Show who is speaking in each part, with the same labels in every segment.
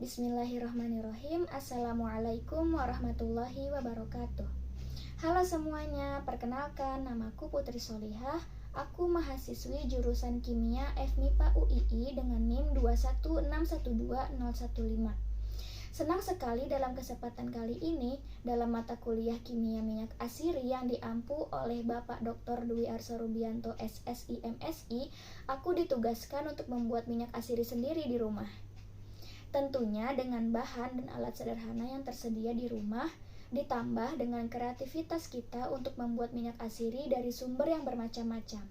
Speaker 1: Bismillahirrahmanirrahim. Assalamualaikum warahmatullahi wabarakatuh. Halo semuanya, perkenalkan namaku Putri Solihah. Aku mahasiswi jurusan Kimia FMIPA UII dengan NIM 216120015. Senang sekali dalam kesempatan kali ini dalam mata kuliah Kimia Minyak Asiri yang diampu oleh Bapak Dr. Dwi Arso Rubianto SSI MSI, aku ditugaskan untuk membuat minyak asiri sendiri di rumah. Tentunya dengan bahan dan alat sederhana yang tersedia di rumah, ditambah dengan kreativitas kita untuk membuat minyak asiri dari sumber yang bermacam-macam.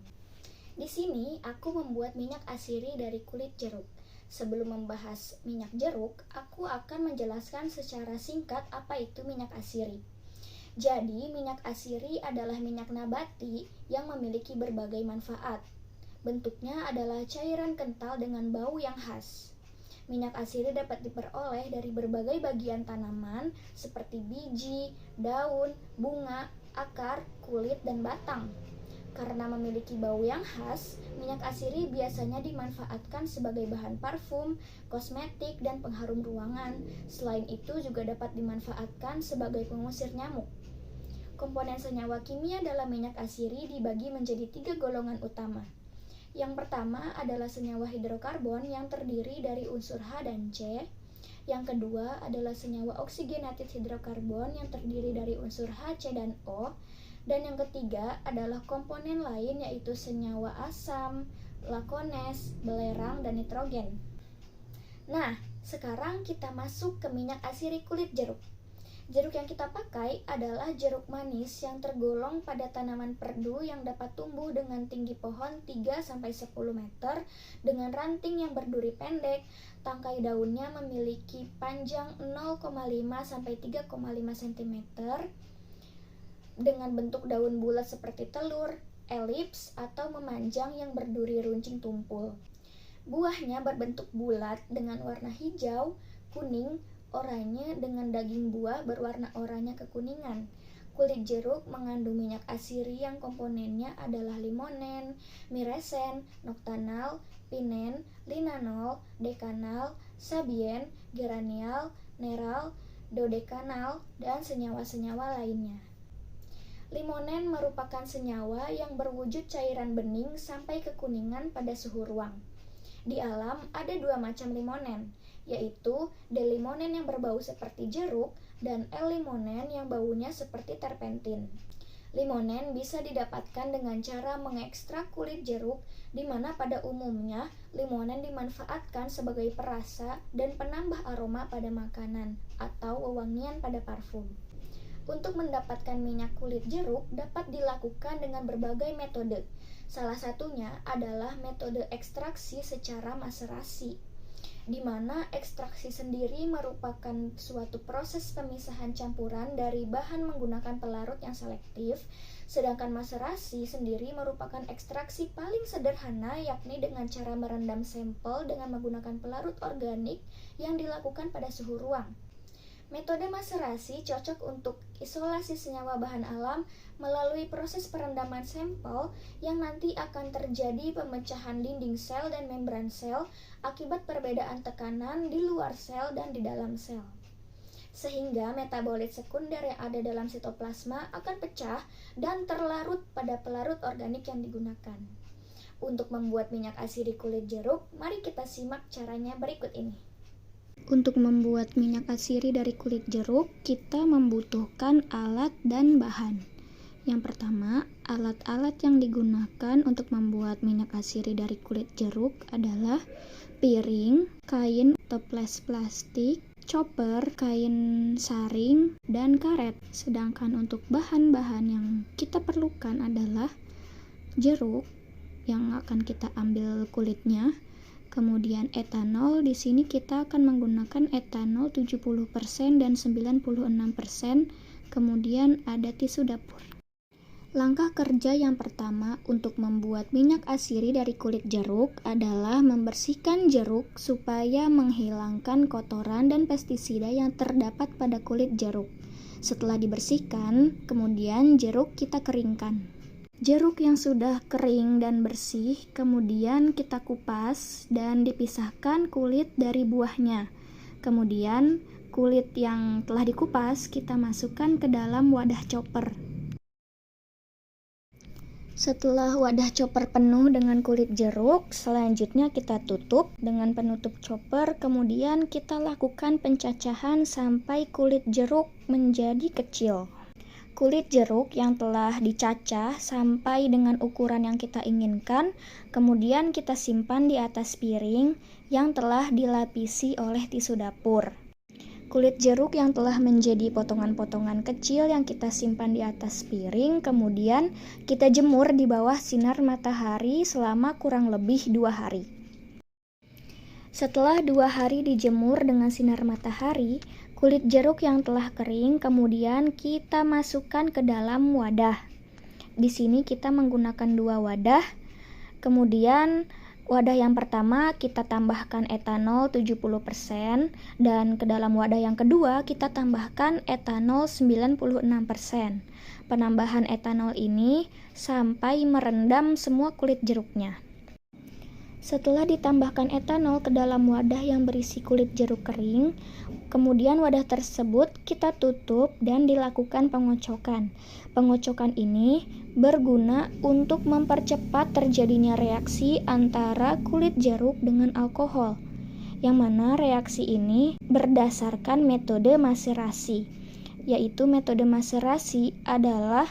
Speaker 1: Di sini aku membuat minyak asiri dari kulit jeruk. Sebelum membahas minyak jeruk, aku akan menjelaskan secara singkat apa itu minyak asiri. Jadi, minyak asiri adalah minyak nabati yang memiliki berbagai manfaat. Bentuknya adalah cairan kental dengan bau yang khas. Minyak asiri dapat diperoleh dari berbagai bagian tanaman seperti biji, daun, bunga, akar, kulit, dan batang. Karena memiliki bau yang khas, minyak asiri biasanya dimanfaatkan sebagai bahan parfum, kosmetik, dan pengharum ruangan. Selain itu juga dapat dimanfaatkan sebagai pengusir nyamuk. Komponen senyawa kimia dalam minyak asiri dibagi menjadi 3 golongan utama. Yang pertama adalah senyawa hidrokarbon yang terdiri dari unsur H dan C. Yang kedua adalah senyawa oksigenatif hidrokarbon yang terdiri dari unsur H, C, dan O. Dan yang ketiga adalah komponen lain yaitu senyawa asam, lakones, belerang, dan nitrogen. Nah, sekarang kita masuk ke minyak asiri kulit jeruk. Jeruk yang kita pakai adalah jeruk manis yang tergolong pada tanaman perdu yang dapat tumbuh dengan tinggi pohon 3-10 meter dengan ranting yang berduri pendek. Tangkai daunnya memiliki panjang 0,5-3,5 cm dengan bentuk daun bulat seperti telur, elips, atau memanjang yang berduri runcing tumpul. Buahnya berbentuk bulat dengan warna hijau, kuning, oranye dengan daging buah berwarna oranye kekuningan. Kulit jeruk mengandung minyak asiri yang komponennya adalah limonen, miresen, noktanal, pinen, linanol, dekanal, sabien, geranial, neral, dodekanal, dan senyawa-senyawa lainnya. Limonen merupakan senyawa yang berwujud cairan bening sampai kekuningan pada suhu ruang. Di alam ada 2 macam limonen, yaitu D-limonen yang berbau seperti jeruk dan L-limonen yang baunya seperti terpentin. Limonen bisa didapatkan dengan cara mengekstrak kulit jeruk, di mana pada umumnya limonen dimanfaatkan sebagai perasa dan penambah aroma pada makanan atau wewangian pada parfum. Untuk mendapatkan minyak kulit jeruk dapat dilakukan dengan berbagai metode. Salah satunya adalah metode ekstraksi secara maserasi, di mana ekstraksi sendiri merupakan suatu proses pemisahan campuran dari bahan menggunakan pelarut yang selektif, sedangkan maserasi sendiri merupakan ekstraksi paling sederhana, yakni dengan cara merendam sampel dengan menggunakan pelarut organik yang dilakukan pada suhu ruang. Metode maserasi cocok untuk isolasi senyawa bahan alam melalui proses perendaman sampel yang nanti akan terjadi pemecahan dinding sel dan membran sel akibat perbedaan tekanan di luar sel dan di dalam sel. Sehingga metabolit sekunder yang ada dalam sitoplasma akan pecah dan terlarut pada pelarut organik yang digunakan. Untuk membuat minyak asiri kulit jeruk, mari kita simak caranya berikut ini. Untuk membuat minyak asiri dari kulit jeruk, kita membutuhkan alat dan bahan. Yang pertama, alat-alat yang digunakan untuk membuat minyak asiri dari kulit jeruk adalah piring, kain toples plastik, chopper, kain saring, dan karet. Sedangkan untuk bahan-bahan yang kita perlukan adalah jeruk yang akan kita ambil kulitnya, kemudian etanol. Di sini kita akan menggunakan etanol 70% dan 96%. Kemudian ada tisu dapur. Langkah kerja yang pertama untuk membuat minyak asiri dari kulit jeruk adalah membersihkan jeruk supaya menghilangkan kotoran dan pestisida yang terdapat pada kulit jeruk. Setelah dibersihkan, kemudian jeruk kita keringkan. Jeruk yang sudah kering dan bersih kemudian kita kupas dan dipisahkan kulit dari buahnya. Kemudian kulit yang telah dikupas kita masukkan ke dalam wadah chopper. Setelah wadah chopper penuh dengan kulit jeruk, selanjutnya kita tutup dengan penutup chopper. Kemudian kita lakukan pencacahan sampai kulit jeruk menjadi kecil. Kulit jeruk yang telah dicacah sampai dengan ukuran yang kita inginkan, kemudian kita simpan di atas piring yang telah dilapisi oleh tisu dapur. Kulit jeruk yang telah menjadi potongan-potongan kecil yang kita simpan di atas piring, kemudian kita jemur di bawah sinar matahari selama kurang lebih 2 hari. Setelah 2 hari dijemur dengan sinar matahari, kulit jeruk yang telah kering kemudian kita masukkan ke dalam wadah. Di sini kita menggunakan 2 wadah. Kemudian wadah yang pertama kita tambahkan etanol 70% dan ke dalam wadah yang kedua kita tambahkan etanol 96%. Penambahan etanol ini sampai merendam semua kulit jeruknya. Setelah ditambahkan etanol ke dalam wadah yang berisi kulit jeruk kering, kemudian wadah tersebut kita tutup dan dilakukan pengocokan. Pengocokan ini berguna untuk mempercepat terjadinya reaksi antara kulit jeruk dengan alkohol, yang mana reaksi ini berdasarkan metode maserasi, yaitu metode maserasi adalah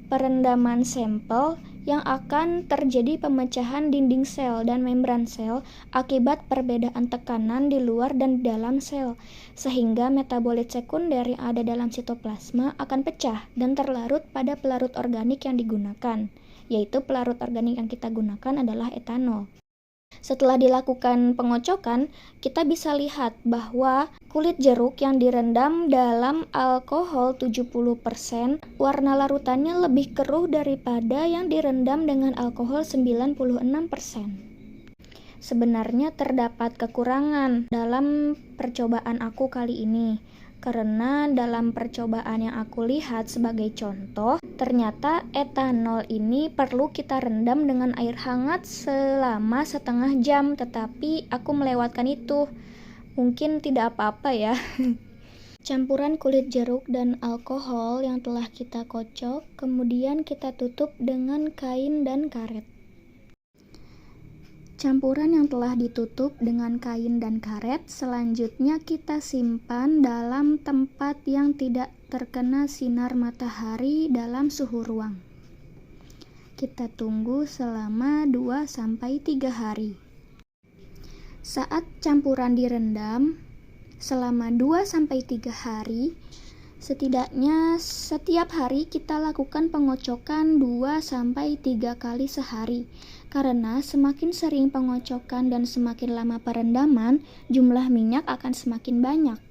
Speaker 1: perendaman sampel yang akan terjadi pemecahan dinding sel dan membran sel akibat perbedaan tekanan di luar dan di dalam sel, sehingga metabolit sekunder yang ada dalam sitoplasma akan pecah dan terlarut pada pelarut organik yang digunakan, yaitu pelarut organik yang kita gunakan adalah etanol. Setelah dilakukan pengocokan, kita bisa lihat bahwa kulit jeruk yang direndam dalam alkohol 70%, warna larutannya lebih keruh daripada yang direndam dengan alkohol 96%. Sebenarnya terdapat kekurangan dalam percobaan aku kali ini, karena dalam percobaan yang aku lihat sebagai contoh, ternyata etanol ini perlu kita rendam dengan air hangat selama setengah jam, tetapi aku melewatkan itu. Mungkin tidak apa-apa ya. Campuran kulit jeruk dan alkohol yang telah kita kocok, kemudian kita tutup dengan kain dan karet. Campuran yang telah ditutup dengan kain dan karet selanjutnya kita simpan dalam tempat yang tidak terkena sinar matahari dalam suhu ruang. Kita tunggu selama 2-3 hari. Saat campuran direndam selama 2-3 hari, setidaknya setiap hari kita lakukan pengocokan 2-3 kali sehari. Karena semakin sering pengocokan dan semakin lama perendaman, jumlah minyak akan semakin banyak.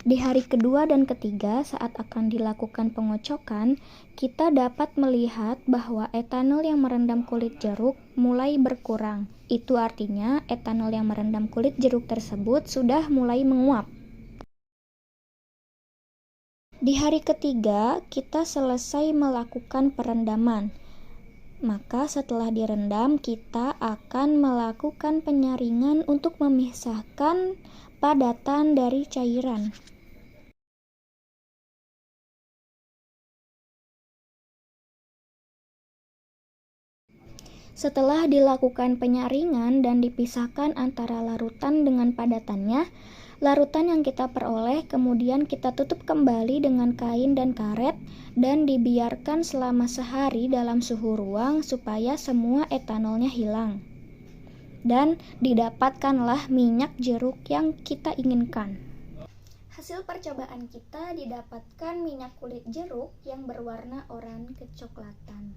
Speaker 1: Di hari kedua dan ketiga saat akan dilakukan pengocokan, kita dapat melihat bahwa etanol yang merendam kulit jeruk mulai berkurang. Itu artinya etanol yang merendam kulit jeruk tersebut sudah mulai menguap. Di hari ketiga, kita selesai melakukan perendaman. Maka setelah direndam, kita akan melakukan penyaringan untuk memisahkan padatan dari cairan. Setelah dilakukan penyaringan dan dipisahkan antara larutan dengan padatannya, larutan yang kita peroleh kemudian kita tutup kembali dengan kain dan karet dan dibiarkan selama sehari dalam suhu ruang supaya semua etanolnya hilang. Dan didapatkanlah minyak jeruk yang kita inginkan. Hasil percobaan kita didapatkan minyak kulit jeruk yang berwarna oranye kecoklatan.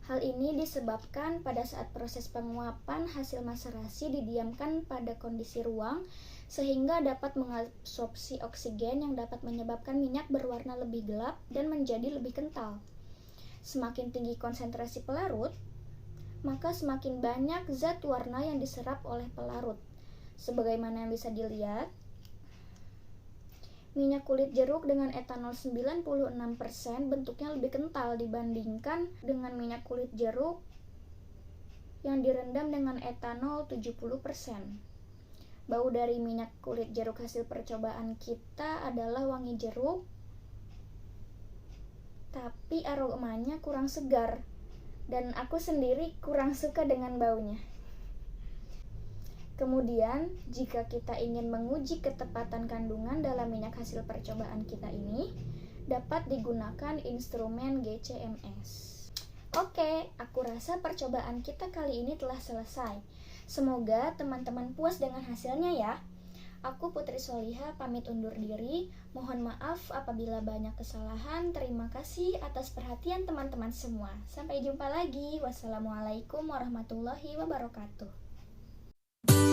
Speaker 1: Hal ini disebabkan pada saat proses penguapan hasil maserasi didiamkan pada kondisi ruang sehingga dapat mengabsorpsi oksigen yang dapat menyebabkan minyak berwarna lebih gelap dan menjadi lebih kental. Semakin tinggi konsentrasi pelarut, maka semakin banyak zat warna yang diserap oleh pelarut. Sebagaimana yang bisa dilihat, minyak kulit jeruk dengan etanol 96% bentuknya lebih kental dibandingkan dengan minyak kulit jeruk yang direndam dengan etanol 70%. Bau dari minyak kulit jeruk hasil percobaan kita adalah wangi jeruk, tapi aromanya kurang segar, dan aku sendiri kurang suka dengan baunya. Kemudian, jika kita ingin menguji ketepatan kandungan dalam minyak hasil percobaan kita ini, dapat digunakan instrumen GCMS. Oke, aku rasa percobaan kita kali ini telah selesai. Semoga teman-teman puas dengan hasilnya ya. Aku Putri Soliha pamit undur diri. Mohon maaf apabila banyak kesalahan. Terima kasih atas perhatian teman-teman semua. Sampai jumpa lagi. Wassalamualaikum warahmatullahi wabarakatuh.